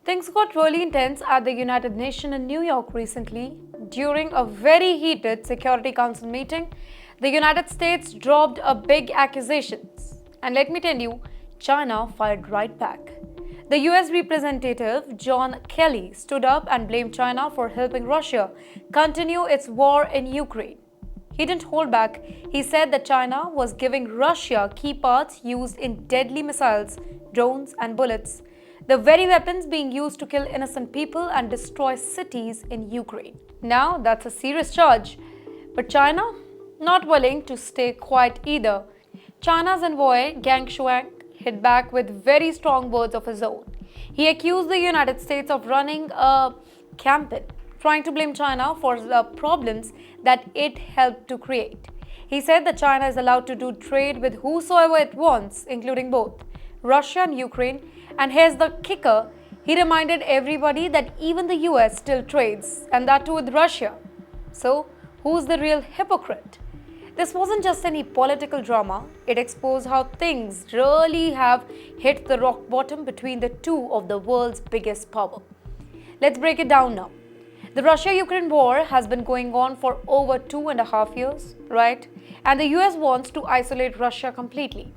Things got really intense at the United Nations in New York recently. During a very heated Security Council meeting, the United States dropped a big accusations. And let me tell you, China fired right back. The US representative John Kelly stood up and blamed China for helping Russia continue its war in Ukraine. He didn't hold back. He said that China was giving Russia key parts used in deadly missiles, drones, and bullets, the very weapons being used to kill innocent people and destroy cities in Ukraine. Now, that's a serious charge. But China? Not willing to stay quiet either. China's envoy, Gang Shuang, hit back with very strong words of his own. He accused the United States of running a campaign, trying to blame China for the problems that it helped to create. He said that China is allowed to do trade with whosoever it wants, including both Russia and Ukraine. And here's the kicker, he reminded everybody that even the US still trades, and that too with Russia. So, who's the real hypocrite? This wasn't just any political drama, it exposed how things really have hit the rock bottom between the two of the world's biggest power. Let's break it down now. The Russia-Ukraine war has been going on for over 2.5 years, right? And the US wants to isolate Russia completely.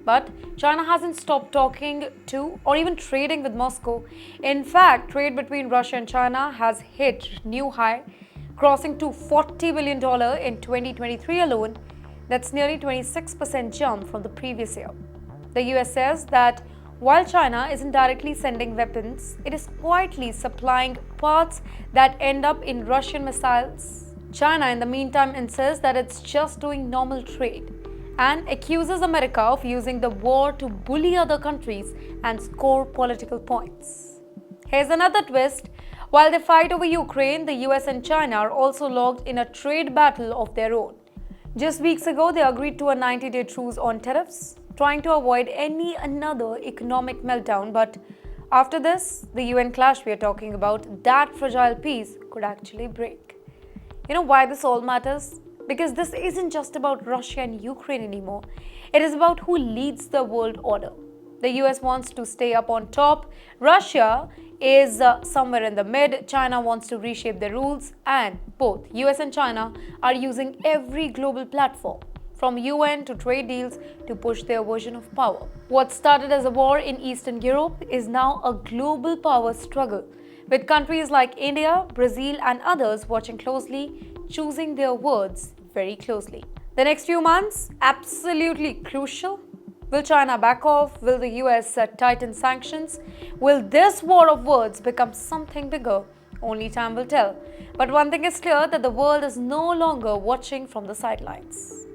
But China hasn't stopped talking to or even trading with Moscow. In fact, trade between Russia and China has hit new high, crossing to $40 billion in 2023 alone. That's nearly 26% jump from the previous year. The US says that while China isn't directly sending weapons, it is quietly supplying parts that end up in Russian missiles. China, in the meantime, insists that it's just doing normal trade and accuses America of using the war to bully other countries and score political points. Here's another twist. While they fight over Ukraine, the US and China are also locked in a trade battle of their own. Just weeks ago, they agreed to a 90-day truce on tariffs, trying to avoid another economic meltdown. But after this, the UN clash we are talking about, that fragile peace could actually break. You know why this all matters? Because this isn't just about Russia and Ukraine anymore. It is about who leads the world order. The US wants to stay up on top. Russia is somewhere in the mid. China wants to reshape the rules. And both US and China are using every global platform, from UN to trade deals, to push their version of power. What started as a war in Eastern Europe is now a global power struggle, with countries like India, Brazil, and others watching closely, choosing their words very closely. The next few months, absolutely crucial. Will China back off? Will the US tighten sanctions? Will this war of words become something bigger? Only time will tell. But one thing is clear, that the world is no longer watching from the sidelines.